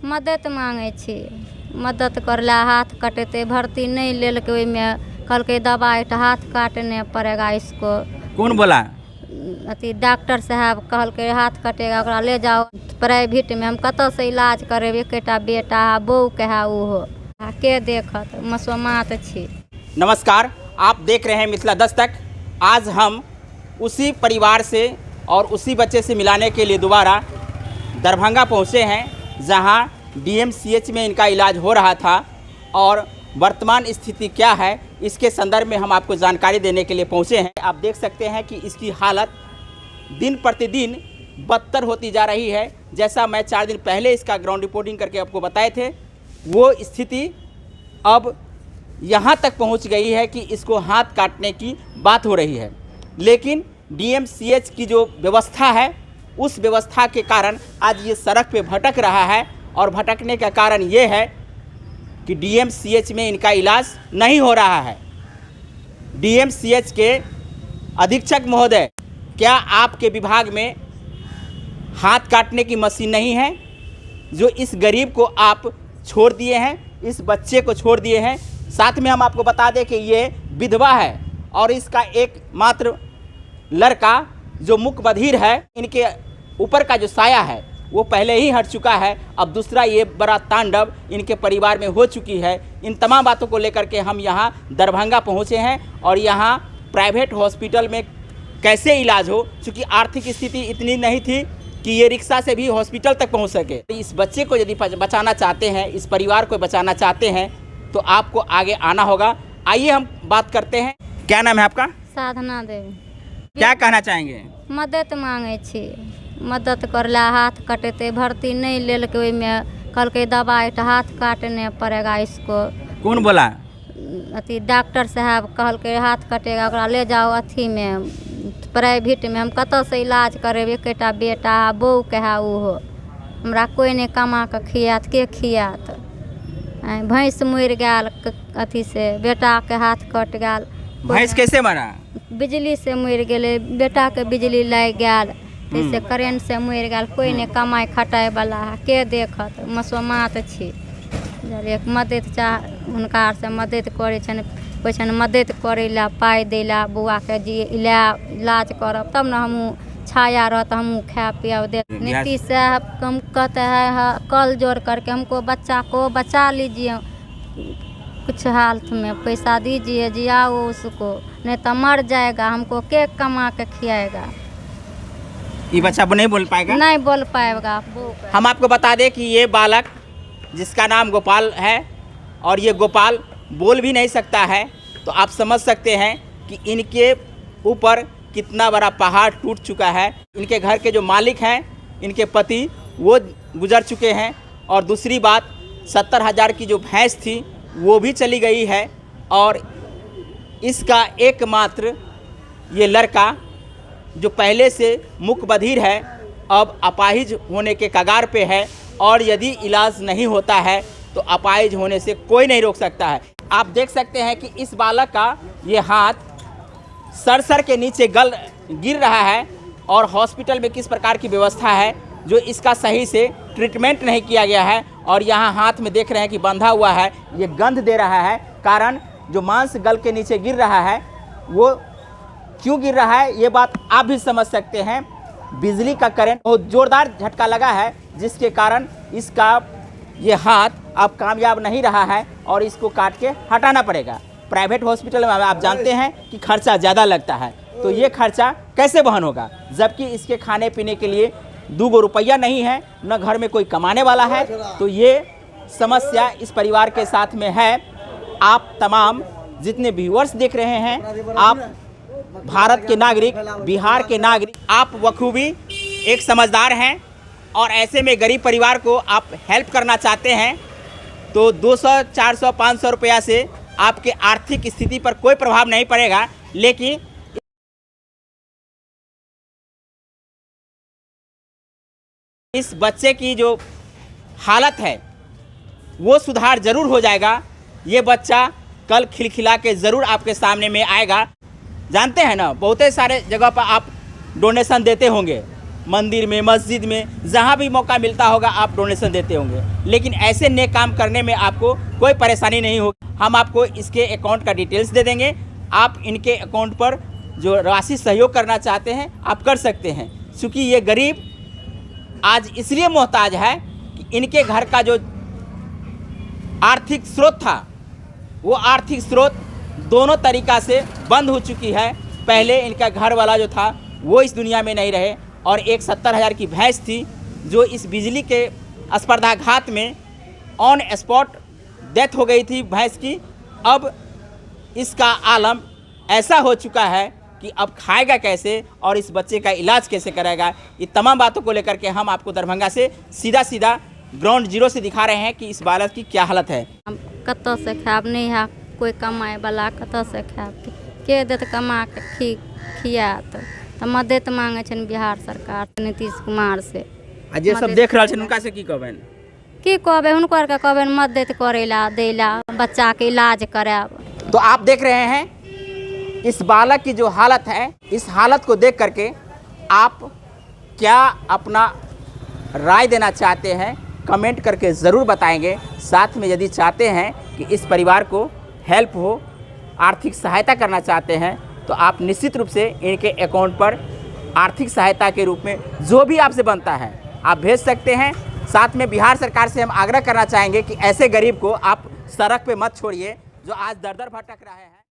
मदद मांगे छी, मदद करला। हाथ कटेते भर्ती नहीं लेलके, ओइमे कहलके दवाई हाथ काटने पड़ेगा इसको। कौन बोला? अथी डॉक्टर साहब कहलके हाथ कटेगा, ओकरा ले जाओ प्राइवेट में। हम कतऽ से इलाज करेबे? एकेटा बेटा बहू के है, उहो के देखत? मसोमात छी। नमस्कार, आप देख रहे हैं मिथिला दस्तक। आज हम उसी परिवार से और उसी बच्चे से मिलाने के लिए दोबारा दरभंगा पहुंचे हैं, जहां डीएमसीएच में इनका इलाज हो रहा था और वर्तमान स्थिति क्या है इसके संदर्भ में हम आपको जानकारी देने के लिए पहुंचे हैं। आप देख सकते हैं कि इसकी हालत दिन प्रतिदिन बदतर होती जा रही है। जैसा मैं 4 दिन पहले इसका ग्राउंड रिपोर्टिंग करके आपको बताए थे, वो स्थिति अब यहाँ तक पहुँच गई है कि इसको हाथ काटने की बात हो रही है। लेकिन डीएमसीएच की जो व्यवस्था है, उस व्यवस्था के कारण आज ये सड़क पे भटक रहा है। और भटकने का कारण ये है कि डीएमसीएच में इनका इलाज नहीं हो रहा है। डीएमसीएच के अधीक्षक महोदय, क्या आपके विभाग में हाथ काटने की मशीन नहीं है? जो इस गरीब को आप छोड़ दिए हैं, इस बच्चे को छोड़ दिए हैं। साथ में हम आपको बता दें कि ये विधवा है और इसका एकमात्र लड़का जो मुक बधिर है, इनके ऊपर का जो साया है वो पहले ही हट चुका है। अब दूसरा ये बड़ा तांडव इनके परिवार में हो चुकी है। इन तमाम बातों को लेकर के हम यहाँ दरभंगा पहुँचे हैं और यहाँ प्राइवेट हॉस्पिटल में कैसे इलाज हो, चूँकि आर्थिक स्थिति इतनी नहीं थी कि ये रिक्शा से भी हॉस्पिटल तक पहुँच सके। इस बच्चे को यदि बचाना चाहते हैं, इस परिवार को बचाना चाहते हैं, तो आपको आगे आना होगा। आइए हम बात करते हैं। क्या नाम है आपका? साधना देवी। क्या कहना चाहेंगे? मदद मांगे छी, मदद करला। हाथ कटेते भर्ती नहीं लेलके, ओइमे कहलके दवाई हाथ काटने पड़ेगा इसको। कौन बोला? अथी डॉक्टर साहब कहलके हाथ कटेगा, ओकरा ले जाओ अथी में प्राइवेट में। हम कतऽ से इलाज करेबे? एकेटा बेटा बहू के है, उहो हमरा कोई नहीं कमा के खियात, के खियात? भैंस मरि गेल अथी से, बेटा के हाथ कट गेल। भैंस कैसे मरा? बिजली से मरि गेलै, बेटा के बिजली लागि गेल, जैसे करेंट से मरि गेल। कोई नहीं कमाई खटाई वाला है, के देखत? मसोमात छी। एक मदद चाह हुनका से मदद करे छन, कोई छन मदद करे ला, पाई दे ला, बुआ के जी इलाज करब तब ना हमू छाया रहता, हमू खा पिया दे। नीतीश साहब कम कहते हैं कल जोड़ करके हमको बच्चा को बचा लीजिए, कुछ हालत में पैसा दीजिए, जियाओ उसको, नहीं तो मर जाएगा। हमको के कमा के खिलाएगा? ये बच्चा नहीं बोल पाएगा? नहीं बोल पाएगा। हम आपको बता दें कि ये बालक जिसका नाम गोपाल है और ये गोपाल बोल भी नहीं सकता है, तो आप समझ सकते हैं कि इनके ऊपर कितना बड़ा पहाड़ टूट चुका है। इनके घर के जो मालिक हैं, इनके पति, वो गुजर चुके हैं। और दूसरी बात, 70,000 की जो भैंस थी वो भी चली गई है। और इसका एकमात्र ये लड़का जो पहले से मुक बधिर है, अब अपाहिज होने के कगार पे है। और यदि इलाज नहीं होता है तो अपाहिज होने से कोई नहीं रोक सकता है। आप देख सकते हैं कि इस बालक का ये हाथ सर के नीचे गिर रहा है और हॉस्पिटल में किस प्रकार की व्यवस्था है, जो इसका सही से ट्रीटमेंट नहीं किया गया है। और यहाँ हाथ में देख रहे हैं कि बंधा हुआ है, ये गंध दे रहा है। कारण जो मांस गल के नीचे गिर रहा है, वो क्यों गिर रहा है ये बात आप भी समझ सकते हैं। बिजली का करंट बहुत ज़ोरदार झटका लगा है, जिसके कारण इसका ये हाथ अब कामयाब नहीं रहा है और इसको काट के हटाना पड़ेगा। प्राइवेट हॉस्पिटल में आप जानते हैं कि खर्चा ज़्यादा लगता है, तो ये खर्चा कैसे वहन होगा? जबकि इसके खाने पीने के लिए 2 रुपया नहीं है, न घर में कोई कमाने वाला है। तो ये समस्या इस परिवार के साथ में है। आप तमाम जितने व्यूअर्स देख रहे हैं, आप भारत के नागरिक, बिहार के नागरिक, आप बखूबी एक समझदार हैं और ऐसे में गरीब परिवार को आप हेल्प करना चाहते हैं, तो 200, 400, 500 रुपया से आपके आर्थिक स्थिति पर कोई प्रभाव नहीं पड़ेगा। लेकिन इस बच्चे की जो हालत है वो सुधार जरूर हो जाएगा। ये बच्चा कल खिलखिला के ज़रूर आपके सामने में आएगा। जानते हैं ना, बहुत सारे जगह पर आप डोनेशन देते होंगे, मंदिर में, मस्जिद में, जहाँ भी मौका मिलता होगा आप डोनेशन देते होंगे, लेकिन ऐसे नेक काम करने में आपको कोई परेशानी नहीं होगी। हम आपको इसके अकाउंट का डिटेल्स दे देंगे, आप इनके अकाउंट पर जो राशि सहयोग करना चाहते हैं आप कर सकते हैं। क्योंकि ये गरीब आज इसलिए मोहताज है कि इनके घर का जो आर्थिक स्रोत था वो आर्थिक स्रोत दोनों तरीक़ा से बंद हो चुकी है। पहले इनका घर वाला जो था वो इस दुनिया में नहीं रहे और एक 70,000 की भैंस थी जो इस बिजली के स्पर्धाघात में ऑन स्पॉट डेथ हो गई थी भैंस की। अब इसका आलम ऐसा हो चुका है कि अब खाएगा कैसे और इस बच्चे का इलाज कैसे करेगा। ये तमाम बातों को लेकर के हम आपको दरभंगा से सीधा ग्राउंड जीरो से दिखा रहे हैं कि इस बालक की क्या हालत है। कत से खाब नहीं है कोई कमाए वाला, कत से खाब के देत कमा के खियात तो मदद मांगे छन बिहार सरकार नीतीश कुमार से। आ जे सब देख रहल छन उनका से की कहबेन? की कहबे हुनकर के कहबेन मदद करेला देला बच्चा के इलाज कराब। तो आप देख रहे हैं इस बालक की जो हालत है, इस हालत को देख करके आप क्या अपना राय देना चाहते हैं कमेंट करके ज़रूर बताएंगे। साथ में यदि चाहते हैं कि इस परिवार को हेल्प हो, आर्थिक सहायता करना चाहते हैं तो आप निश्चित रूप से इनके अकाउंट पर आर्थिक सहायता के रूप में जो भी आपसे बनता है आप भेज सकते हैं। साथ में बिहार सरकार से हम आग्रह करना चाहेंगे कि ऐसे गरीब को आप सड़क पे मत छोड़िए जो आज दर दर भटक रहे हैं।